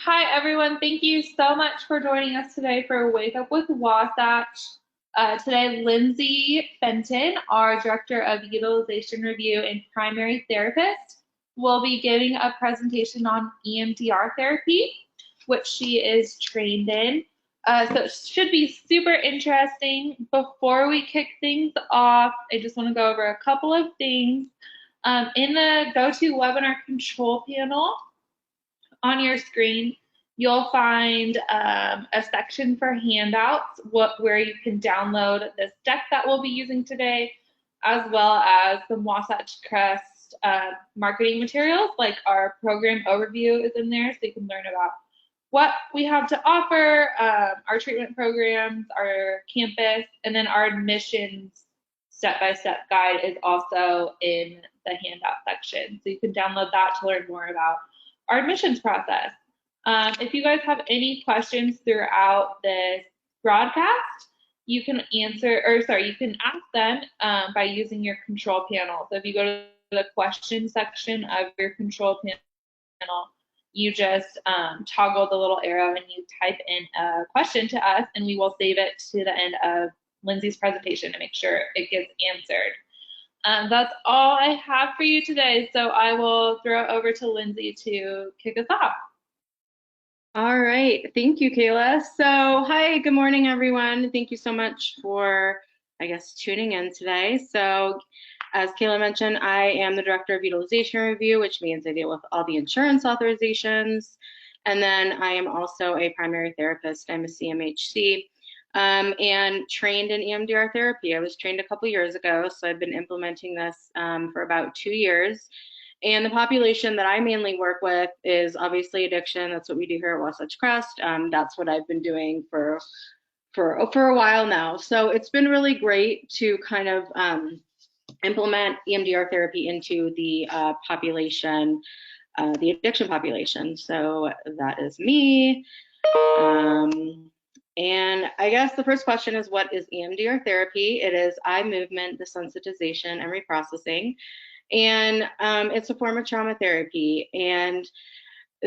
Hi, everyone. Thank you so much for joining us today for Wake Up with Wasatch. Today, Lindsay Fenton, our Director of Utilization Review and Primary Therapist, will be giving a presentation on EMDR therapy, which she is trained in. So it should be super interesting. Before we kick things off, I just want to go over a couple of things. In the GoToWebinar control panel, on your screen, you'll find a section for handouts where you can download this deck that we'll be using today, as well as some Wasatch Crest marketing materials, like our program overview is in there, so you can learn about what we have to offer, our treatment programs, our campus, and then our admissions step-by-step guide is also in the handout section. So you can download that to learn more about our admissions process. If you guys have any questions throughout this broadcast, you can you can ask them by using your control panel. So if you go to the question section of your control panel, you just toggle the little arrow and you type in a question to us, and we will save it to the end of Lindsay's presentation to make sure it gets answered. That's all I have for you today, so I will throw it over to Lindsay to kick us off. All right, thank you, Kayla. So, hi, good morning, everyone. Thank you so much for, tuning in today. So, as Kayla mentioned, I am the Director of Utilization Review, which means I deal with all the insurance authorizations. And then I am also a primary therapist. I'm a CMHC. And trained in EMDR therapy. I was trained a couple years ago, so I've been implementing this for about 2 years. And the population that I mainly work with is obviously addiction. That's what we do here at Wasatch Crest. That's what I've been doing for a while now. So it's been really great to kind of implement EMDR therapy into the population, the addiction population. So that is me. And I guess the first question is, what is EMDR therapy? It is eye movement desensitization and reprocessing. And it's a form of trauma therapy. And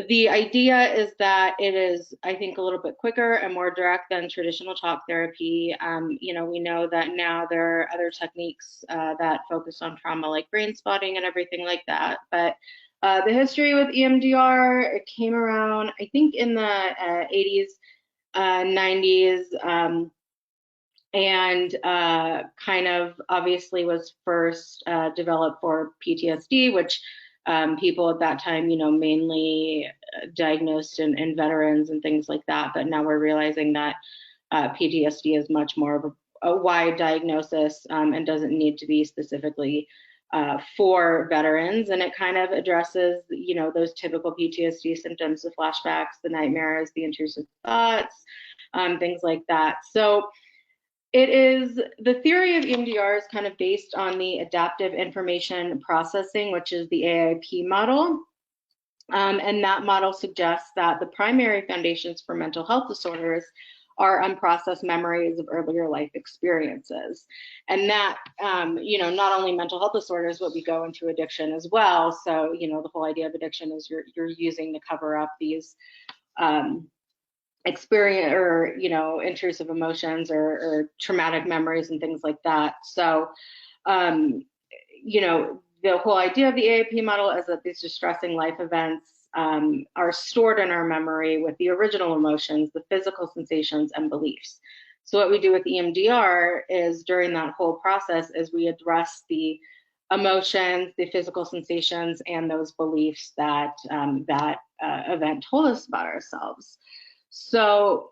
the idea is that it is, I think, a little bit quicker and more direct than traditional talk therapy. We know that now there are other techniques that focus on trauma, like brain spotting and everything like that. But the history with EMDR, it came around, I think, in the 80s. 90s, and kind of obviously was first developed for PTSD, which people at that time, mainly diagnosed in veterans and things like that. But now we're realizing that PTSD is much more of a wide diagnosis and doesn't need to be specifically for veterans, and it kind of addresses, those typical PTSD symptoms, the flashbacks, the nightmares, the intrusive thoughts, things like that. So the theory of EMDR is kind of based on the adaptive information processing, which is the AIP model. And that model suggests that the primary foundations for mental health disorders are unprocessed memories of earlier life experiences. And that, not only mental health disorders, but we go into addiction as well. So, the whole idea of addiction is you're using to cover up these experience or, intrusive emotions or traumatic memories and things like that. So, the whole idea of the AIP model is that these distressing life events are stored in our memory with the original emotions, the physical sensations, and beliefs. So what we do with EMDR is during that whole process is we address the emotions, the physical sensations, and those beliefs that that event told us about ourselves. So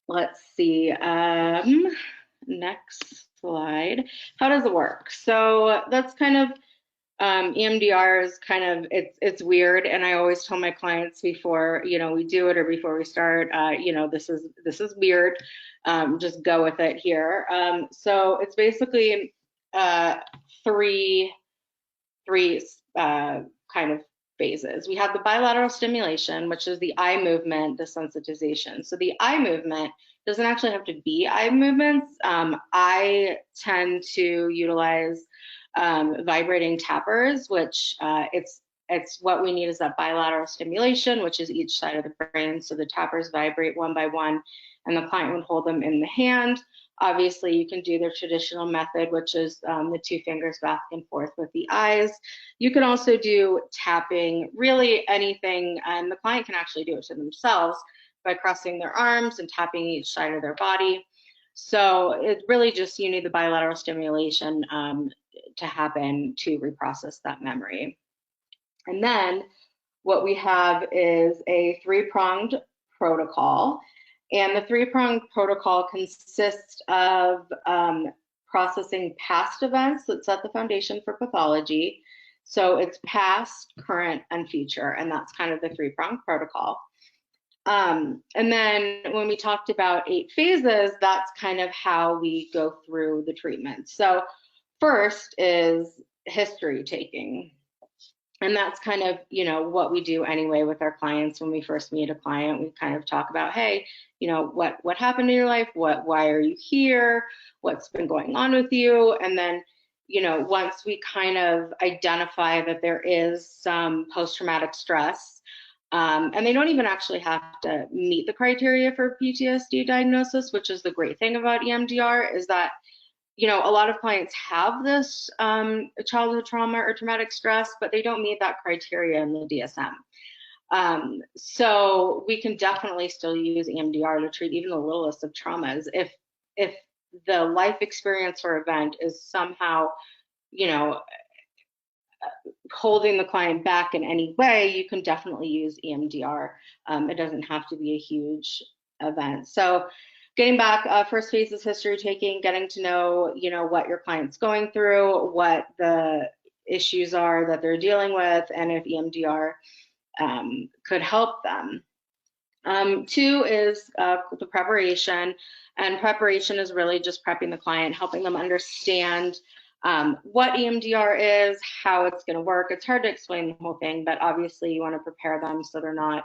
let's see, next slide. How does it work? So that's kind of, EMDR is kind of, it's weird. And I always tell my clients before, we do it or before we start, this is weird. Just go with it here. So it's basically three kind of phases. We have the bilateral stimulation, which is the eye movement desensitization. So the eye movement doesn't actually have to be eye movements. I tend to utilize vibrating tappers, which it's what we need is that bilateral stimulation, which is each side of the brain. So the tappers vibrate one by one, and the client would hold them in the hand. Obviously, you can do the traditional method, which is the 2 fingers back and forth with the eyes. You can also do tapping, really anything, and the client can actually do it to themselves by crossing their arms and tapping each side of their body. So it really just, you need the bilateral stimulation to happen to reprocess that memory. And then what we have is a 3-pronged protocol. And the 3-pronged protocol consists of processing past events that set the foundation for pathology. So it's past, current, and future, and that's kind of the 3-pronged protocol. And then when we talked about 8 phases, that's kind of how we go through the treatment. So first is history taking. And that's kind of, what we do anyway with our clients. When we first meet a client, we kind of talk about, hey, what happened in your life? Why are you here? What's been going on with you? And then, once we kind of identify that there is some post-traumatic stress, and they don't even actually have to meet the criteria for PTSD diagnosis, which is the great thing about EMDR, is that a lot of clients have this childhood trauma or traumatic stress, but they don't meet that criteria in the DSM. So we can definitely still use EMDR to treat even the littlest of traumas. If the life experience or event is somehow, holding the client back in any way, you can definitely use EMDR. It doesn't have to be a huge event. So getting back, first phase is history taking, getting to know, what your client's going through, what the issues are that they're dealing with, and if EMDR could help them. 2 is the preparation, and preparation is really just prepping the client, helping them understand what EMDR is, how it's going to work. It's hard to explain the whole thing, but obviously you want to prepare them so they're not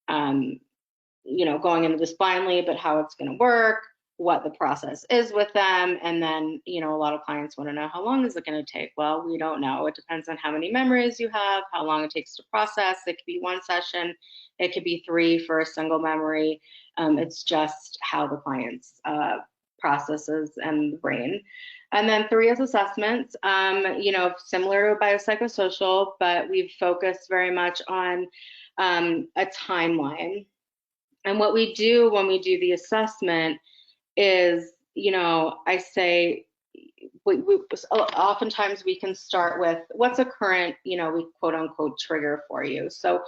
going into this blindly, but how it's going to work, what the process is with them. And then, a lot of clients want to know, how long is it going to take? Well, we don't know. It depends on how many memories you have, how long it takes to process. It could be 1 session. It could be 3 for a single memory. It's just how the client's processes and the brain. And then 3 is assessments, similar to biopsychosocial, but we've focused very much on a timeline. And what we do when we do the assessment is, I say, oftentimes we can start with what's a current, we quote unquote trigger for you. So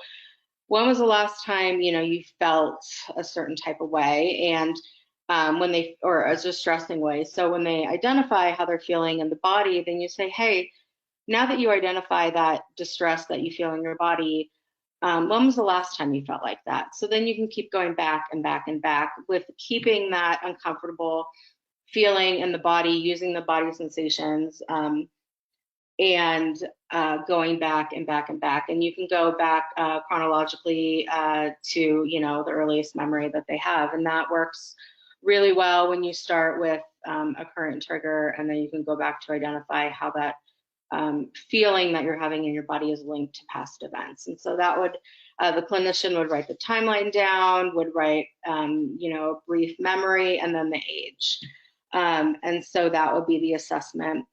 when was the last time, you felt a certain type of way, and or a distressing way. So when they identify how they're feeling in the body, then you say, hey, now that you identify that distress that you feel in your body, when was the last time you felt like that? So then you can keep going back and back and back with keeping that uncomfortable feeling in the body, using the body sensations, and going back and back and back. And you can go back chronologically to, the earliest memory that they have. And that works really well when you start with a current trigger, and then you can go back to identify how that feeling that you're having in your body is linked to past events. And so that would, the clinician would write the timeline down, would write, a brief memory, and then the age. And so that would be the assessment.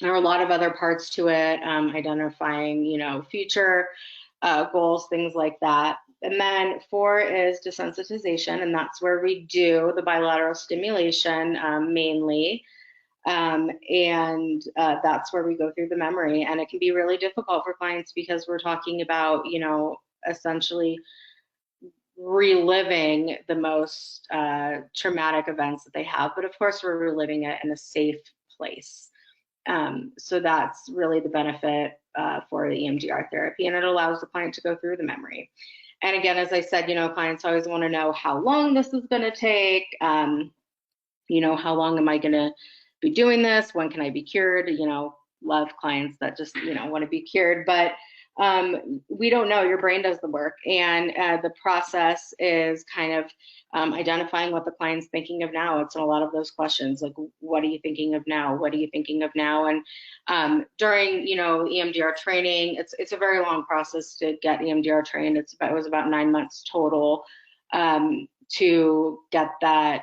There are a lot of other parts to it, identifying, future goals, things like that. And then 4 is desensitization, and that's where we do the bilateral stimulation mainly. And that's where we go through the memory. And it can be really difficult for clients because we're talking about, essentially reliving the most traumatic events that they have. But of course, we're reliving it in a safe place. So that's really the benefit for the EMDR therapy, and it allows the client to go through the memory. And again, as I said, clients always want to know how long this is going to take. How long am I going to be doing this? When can I be cured? Love clients that just, want to be cured. But We don't know. Your brain does the work. And the process is kind of identifying what the client's thinking of now. It's a lot of those questions, like, what are you thinking of now? What are you thinking of now? And during, EMDR training, it's a very long process to get EMDR trained. It was about 9 months total to get that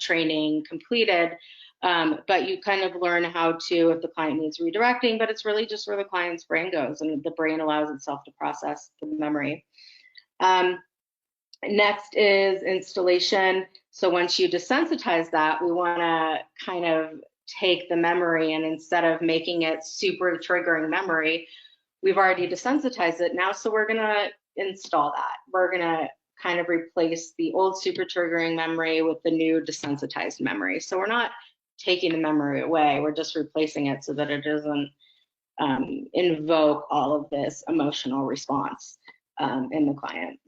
training completed. But you kind of learn how to, if the client needs redirecting, but it's really just where the client's brain goes, and the brain allows itself to process the memory. Next is installation. So once you desensitize that, we want to kind of take the memory, and instead of making it super triggering memory, we've already desensitized it now. So we're going to install that. We're going to kind of replace the old super triggering memory with the new desensitized memory. So we're not taking the memory away, we're just replacing it so that it doesn't invoke all of this emotional response in the client.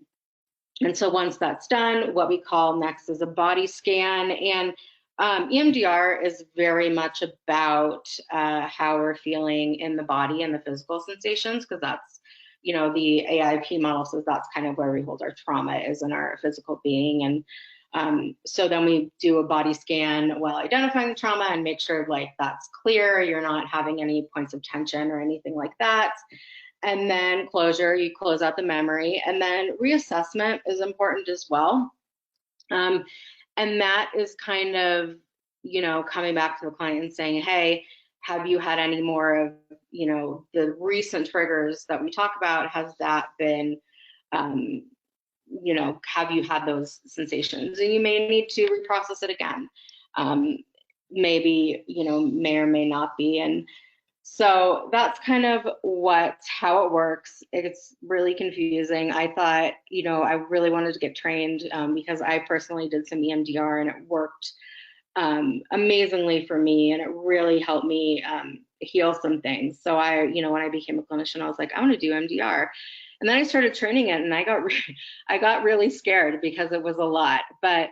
And so once that's done, what we call next is a body scan. And EMDR is very much about how we're feeling in the body and the physical sensations, because that's, the AIP model says that's kind of where we hold our trauma, is in our physical being. And so then we do a body scan while identifying the trauma and make sure that's clear, you're not having any points of tension or anything like that. And then closure, you close out the memory. And then reassessment is important as well. And that is kind of, coming back to the client and saying, hey, have you had any more of, the recent triggers that we talk about? Has that been, have you had those sensations? And you may need to reprocess it again. Maybe, may or may not be. And so that's kind of how it works. It's really confusing. I thought, I really wanted to get trained because I personally did some EMDR, and it worked amazingly for me, and it really helped me heal some things. So when I became a clinician, I was like, I want to do EMDR. And then I started training it, and I got really scared because it was a lot. But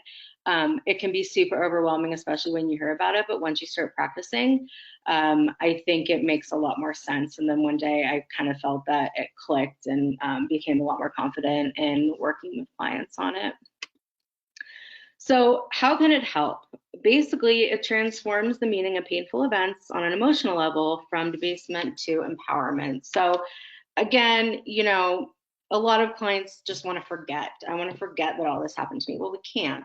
it can be super overwhelming, especially when you hear about it. But once you start practicing, I think it makes a lot more sense. And then one day I kind of felt that it clicked, and became a lot more confident in working with clients on it. So how can it help? Basically, it transforms the meaning of painful events on an emotional level from debasement to empowerment. So again, a lot of clients just want to forget. I want to forget that all this happened to me. Well, we can't.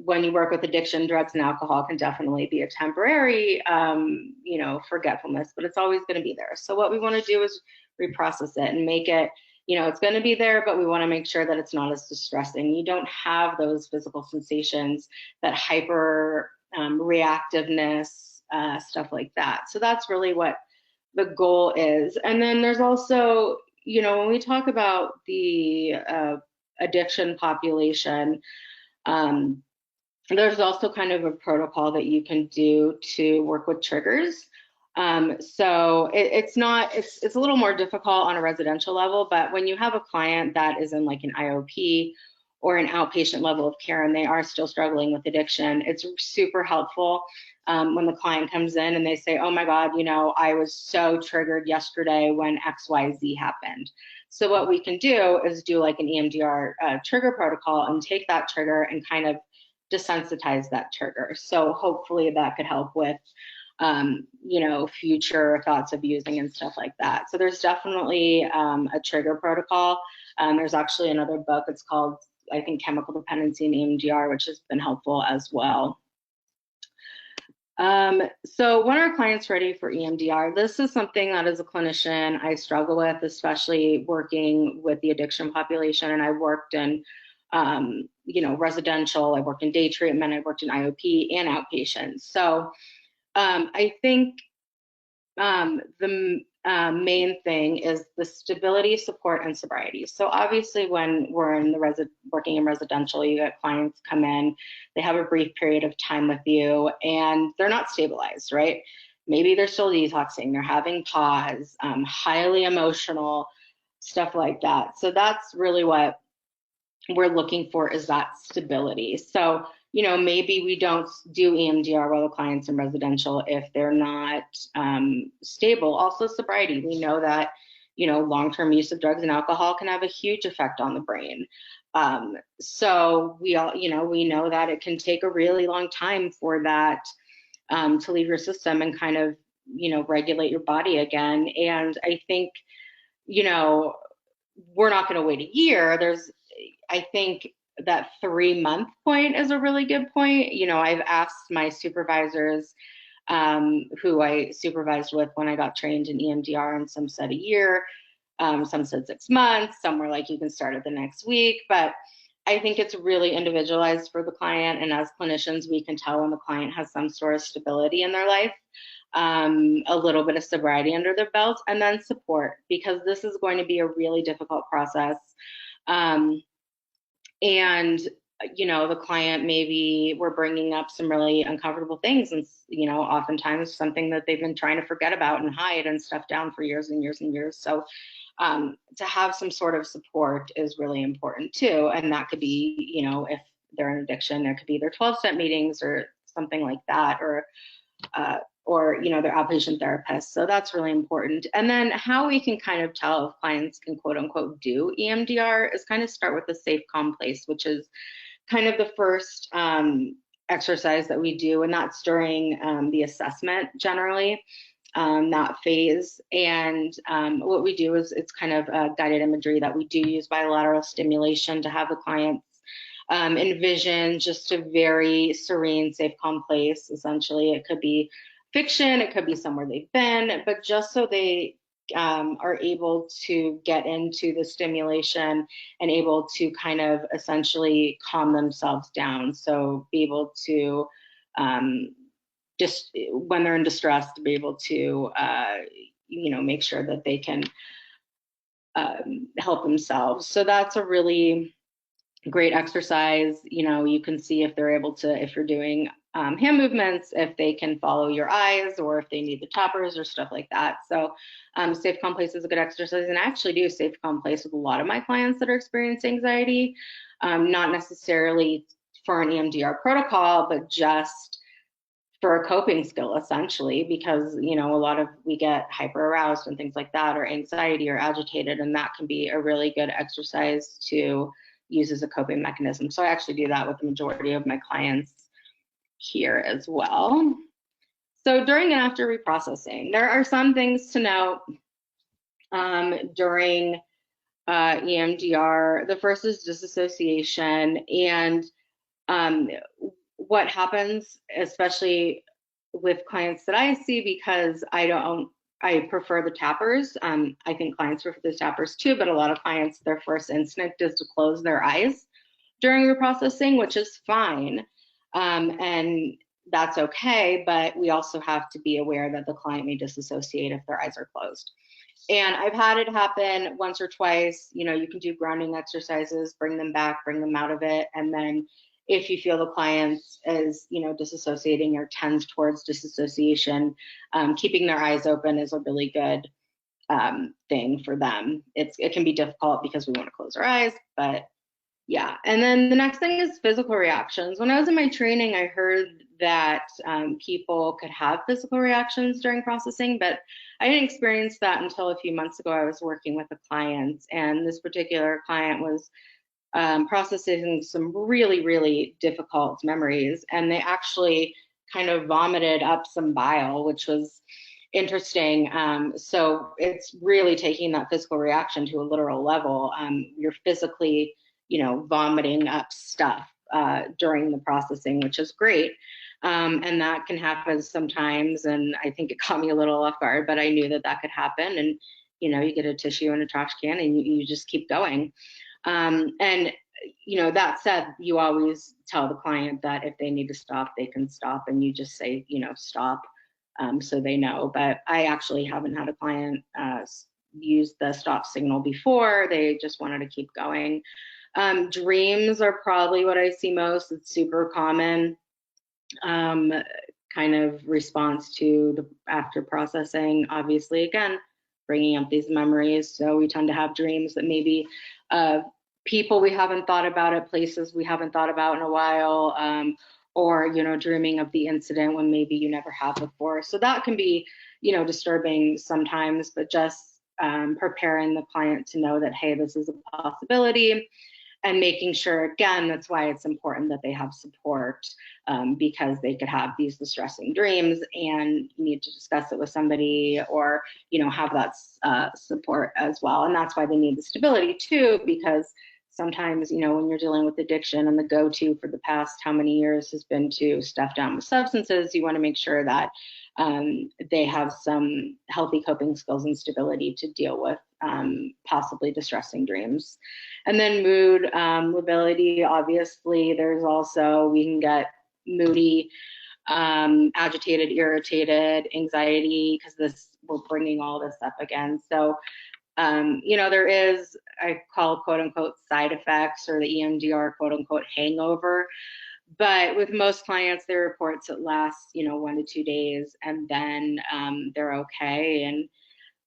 When you work with addiction, drugs and alcohol can definitely be a temporary, forgetfulness, but it's always going to be there. So what we want to do is reprocess it and make it, it's going to be there, but we want to make sure that it's not as distressing. You don't have those physical sensations, that hyper reactiveness, stuff like that. So that's really what the goal is. And then there's also, when we talk about the addiction population, there's also kind of a protocol that you can do to work with triggers. So it's a little more difficult on a residential level, but when you have a client that is in like an IOP or an outpatient level of care and they are still struggling with addiction, it's super helpful when the client comes in and they say, oh my God, I was so triggered yesterday when XYZ happened. So what we can do is do like an EMDR trigger protocol and take that trigger and kind of desensitize that trigger. So hopefully that could help with future thoughts of using and stuff like that. So there's definitely a trigger protocol. There's actually another book, it's called, I think, Chemical Dependency in EMDR, which has been helpful as well. So when are clients ready for EMDR? This is something that as a clinician I struggle with, especially working with the addiction population. And I worked in, residential, I worked in day treatment, I worked in IOP and outpatient. So I think the main thing is the stability, support, and sobriety. So obviously when we're in the working in residential, you get clients come in, they have a brief period of time with you and they're not stabilized, right? Maybe they're still detoxing, they're having pause, highly emotional, stuff like that. So that's really what we're looking for, is that stability. So maybe we don't do EMDR while the client's in residential if they're not stable. Also, sobriety. We know that, long-term use of drugs and alcohol can have a huge effect on the brain. So we know that it can take a really long time for that to leave your system and kind of, regulate your body again. And I think, we're not going to wait a year. I think that 3-month point is a really good point. I've asked my supervisors who I supervised with when I got trained in EMDR, and some said a year, some said 6 months, some were like, you can start it the next week. But I think it's really individualized for the client. And as clinicians, we can tell when the client has some sort of stability in their life, a little bit of sobriety under their belt, and then support, because this is going to be a really difficult process. And the client, maybe we're bringing up some really uncomfortable things, and oftentimes something that they've been trying to forget about and hide and stuff down for years and years and years. So to have some sort of support is really important too. And that could be, if they're in addiction, there could be their 12-step meetings or something like that, or their outpatient therapist. So that's really important. And then how we can kind of tell if clients can quote unquote do EMDR is kind of start with the safe, calm place, which is kind of the first exercise that we do. And that's during the assessment generally, that phase. And what we do is it's kind of guided imagery that we do use bilateral stimulation to have the clients envision just a very serene, safe, calm place. Essentially, it could be fiction, it could be somewhere they've been, but just so they are able to get into the stimulation and able to kind of essentially calm themselves down. So be able to just when they're in distress, to be able to make sure that they can help themselves. So that's a really great exercise. You can see if they're able to, if you're doing hand movements, if they can follow your eyes, or if they need the tappers or stuff like that. So safe, calm place is a good exercise. And I actually do safe, calm place with a lot of my clients that are experiencing anxiety, not necessarily for an EMDR protocol, but just for a coping skill, essentially, because we get hyper aroused and things like that, or anxiety or agitated, and that can be a really good exercise to use as a coping mechanism. So I actually do that with the majority of my clients here as well. So during and after reprocessing, there are some things to note during EMDR. The first is disassociation, and what happens, especially with clients that I see, because I prefer the tappers. I think clients prefer the tappers too, but a lot of clients, their first instinct is to close their eyes during reprocessing, which is fine. And that's okay, but we also have to be aware that the client may disassociate if their eyes are closed. And I've had it happen once or twice. You can do grounding exercises, bring them back, bring them out of it. And then if you feel the client is, disassociating or tends towards disassociation, keeping their eyes open is a really good thing for them. It can be difficult because we want to close our eyes, but yeah. And then the next thing is physical reactions. When I was in my training, I heard that people could have physical reactions during processing, but I didn't experience that until a few months ago. I was working with a client, and this particular client was processing some really, really difficult memories, and they actually kind of vomited up some bile, which was interesting. So it's really taking that physical reaction to a literal level. You're physically, vomiting up stuff during the processing, which is great. And that can happen sometimes. And I think it caught me a little off guard, but I knew that could happen. And, you get a tissue and a trash can and you just keep going. And, that said, you always tell the client that if they need to stop, they can stop, and you just say, stop, so they know. But I actually haven't had a client use the stop signal before. They just wanted to keep going. Dreams are probably what I see most. It's super common kind of response to the after processing. Obviously, again, bringing up these memories. So we tend to have dreams that maybe people we haven't thought about at places we haven't thought about in a while, or, dreaming of the incident when maybe you never have before. So that can be, disturbing sometimes, but just preparing the client to know that, hey, this is a possibility, and making sure, again, that's why it's important that they have support, because they could have these distressing dreams and need to discuss it with somebody, or, have that support as well. And that's why they need the stability too, because sometimes, when you're dealing with addiction and the go-to for the past how many years has been to stuff down with substances, you want to make sure that they have some healthy coping skills and stability to deal with possibly distressing dreams. And then mood, lability, obviously, there's also, we can get moody, agitated, irritated, anxiety, because we're bringing all this up again. So, there is, I call quote unquote side effects, or the EMDR quote unquote hangover. But with most clients, their reports it lasts, 1 to 2 days, and then they're okay. And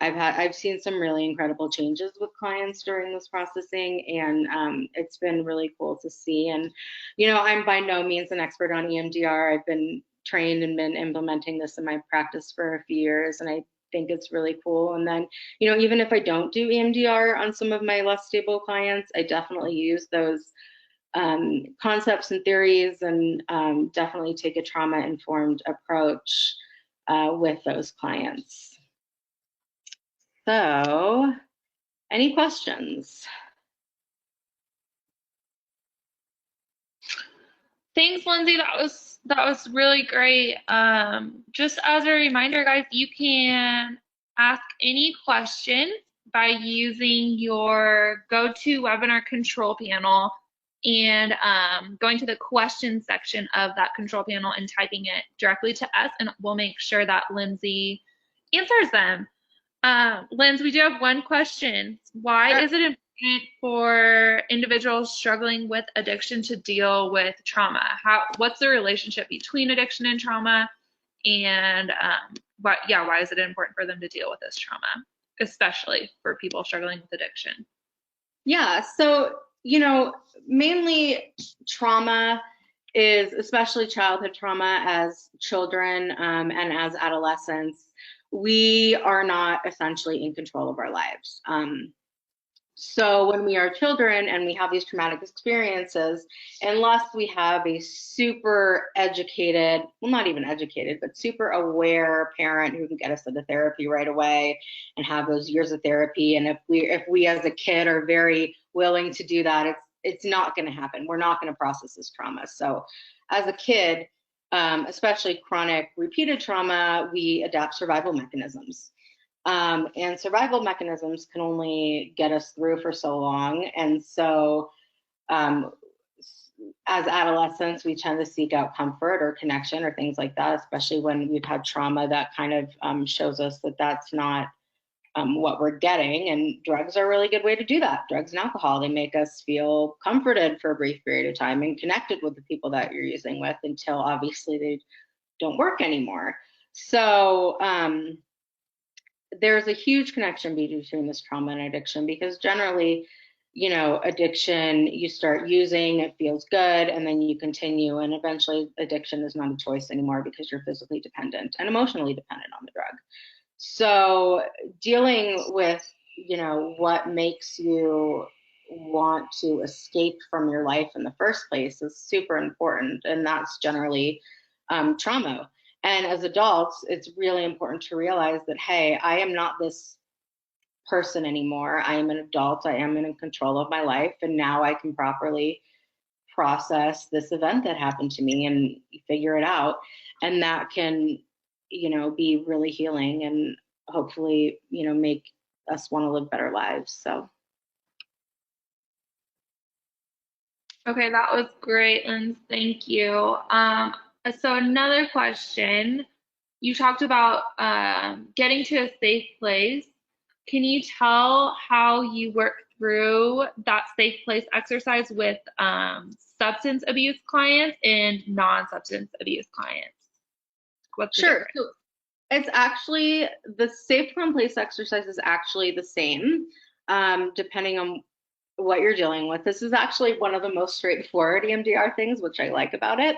I've seen some really incredible changes with clients during this processing, and it's been really cool to see. And I'm by no means an expert on EMDR. I've been trained and been implementing this in my practice for a few years, and I think it's really cool. And then even if I don't do EMDR on some of my less stable clients, I definitely use those concepts and theories, and definitely take a trauma-informed approach with those clients. So, any questions? Thanks, Lindsay. That was really great. Just as a reminder, guys, you can ask any questions by using your GoToWebinar control panel and going to the question section of that control panel and typing it directly to us, and we'll make sure that Lindsay answers them. Linz, we do have one question. Why is it important for individuals struggling with addiction to deal with trauma? What's the relationship between addiction and trauma? And why is it important for them to deal with this trauma, especially for people struggling with addiction? Yeah, so, mainly trauma is, especially childhood trauma, as children and as adolescents, we are not essentially in control of our lives. So when we are children and we have these traumatic experiences, unless we have a super educated, well, not even educated, but super aware parent who can get us into therapy right away and have those years of therapy, and if we as a kid are very willing to do that, it's not going to happen. We're not going to process this trauma. So as a kid, especially chronic repeated trauma, we adapt survival mechanisms. And survival mechanisms can only get us through for so long. And so as adolescents, we tend to seek out comfort or connection or things like that, especially when we've had trauma that kind of shows us that that's not what we're getting. And drugs are a really good way to do that. Drugs and alcohol, they make us feel comforted for a brief period of time and connected with the people that you're using with, until obviously they don't work anymore. So there's a huge connection between this trauma and addiction, because generally, addiction, you start using, it feels good, and then you continue, and eventually addiction is not a choice anymore because you're physically dependent and emotionally dependent on the drug. So dealing with, what makes you want to escape from your life in the first place is super important, and that's generally trauma. And as adults, it's really important to realize that, hey, I am not this person anymore. I am an adult. I am in control of my life. And now I can properly process this event that happened to me and figure it out. And that can, be really healing, and hopefully, make us want to live better lives. So. Okay, that was great, Linz. Thank you. So another question, you talked about getting to a safe place. Can you tell how you work through that safe place exercise with substance abuse clients and non-substance abuse clients? What's Sure. So it's actually, the safe place exercise is actually the same, depending on what you're dealing with. This is actually one of the most straightforward EMDR things, which I like about it,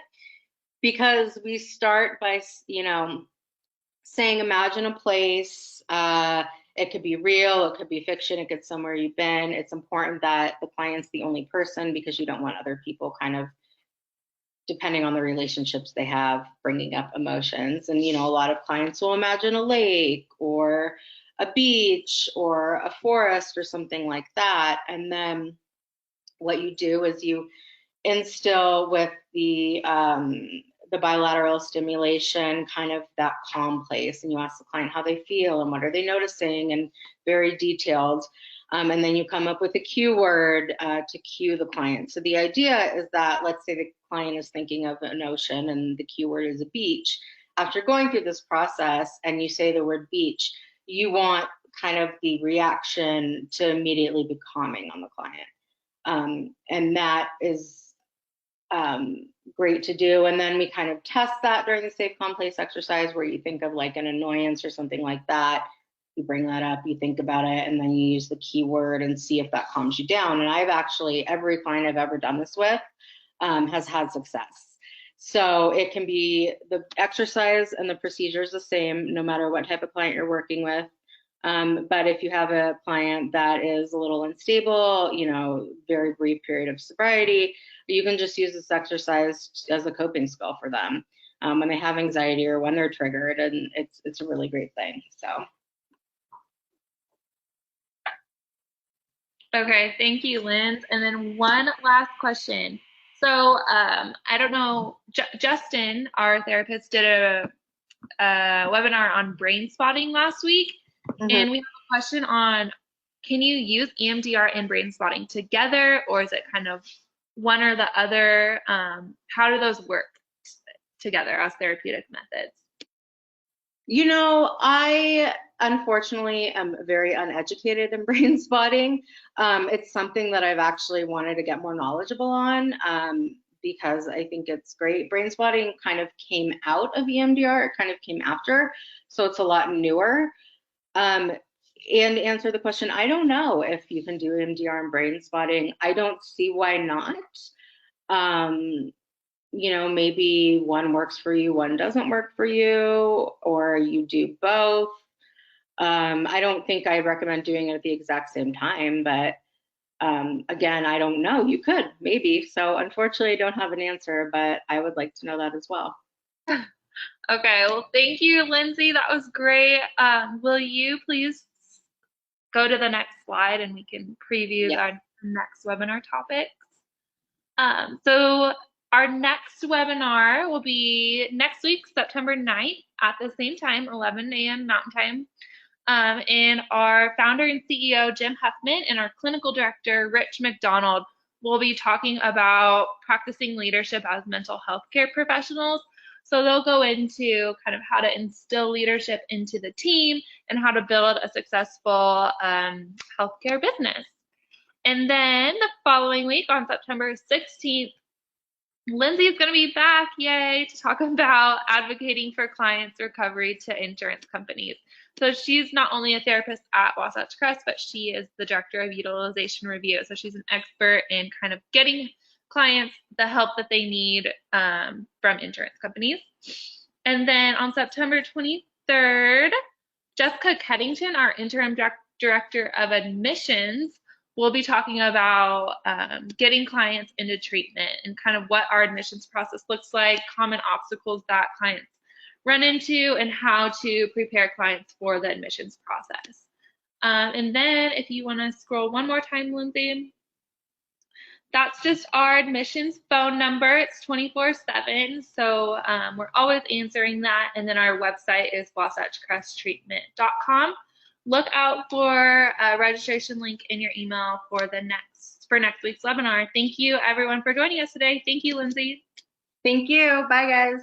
because we start by, saying, imagine a place. It could be real, it could be fiction, it could be somewhere you've been. It's important that the client's the only person because you don't want other people kind of, depending on the relationships they have, bringing up emotions. And, a lot of clients will imagine a lake or a beach or a forest or something like that. And then what you do is you instill with the bilateral stimulation, kind of that calm place, and you ask the client how they feel and what are they noticing, and very detailed. And then you come up with a cue word to cue the client. So the idea is that, let's say the client is thinking of an ocean and the cue word is a beach. After going through this process and you say the word beach, you want kind of the reaction to immediately be calming on the client. And that is great to do. And then we kind of test that during the safe, calm place exercise, where you think of like an annoyance or something like that. You bring that up, you think about it, and then you use the keyword and see if that calms you down. And I've actually, every client I've ever done this with has had success. So it can be, the exercise and the procedure is the same no matter what type of client you're working with. But if you have a client that is a little unstable, very brief period of sobriety, you can just use this exercise as a coping skill for them when they have anxiety or when they're triggered, and it's a really great thing. So. Okay, thank you, Linz. And then one last question. So I don't know, Justin, our therapist, did a webinar on brain spotting last week, and we have a question on, can you use EMDR and brain spotting together, or is it kind of one or the other? How do those work together as therapeutic methods? I unfortunately am very uneducated in brain spotting. It's something that I've actually wanted to get more knowledgeable on because I think it's great. Brain spotting kind of came out of EMDR, it kind of came after, so it's a lot newer. And to answer the question, I don't know if you can do EMDR and brain spotting. I don't see why not. Maybe one works for you, one doesn't work for you, or you do both. I don't think I'd recommend doing it at the exact same time, but again, I don't know. You could, maybe. So unfortunately, I don't have an answer, but I would like to know that as well. Okay, well, thank you, Lindsay. That was great. Will you please go to the next slide and we can preview our next webinar topics? So our next webinar will be next week, September 9th at the same time, 11 a.m. Mountain Time. And our founder and CEO, Jim Huffman, and our clinical director, Rich McDonald, will be talking about practicing leadership as mental health care professionals. So they'll go into kind of how to instill leadership into the team and how to build a successful healthcare business. And then the following week on September 16th, Lindsay's going to be back, yay, to talk about advocating for clients' recovery to insurance companies. So she's not only a therapist at Wasatch Crest, but she is the director of utilization review. So she's an expert in kind of getting clients the help that they need from insurance companies. And then on September 23rd, Jessica Keddington, our interim director of admissions, we'll be talking about getting clients into treatment and kind of what our admissions process looks like, common obstacles that clients run into, and how to prepare clients for the admissions process. And then if you want to scroll one more time, Lindsay, that's just our admissions phone number. It's 24/7, so we're always answering that. And then our website is wasatchcresttreatment.com. Look out for a registration link in your email for next week's webinar. Thank you, everyone, for joining us today. Thank you, Lindsay. Thank you. Bye, guys.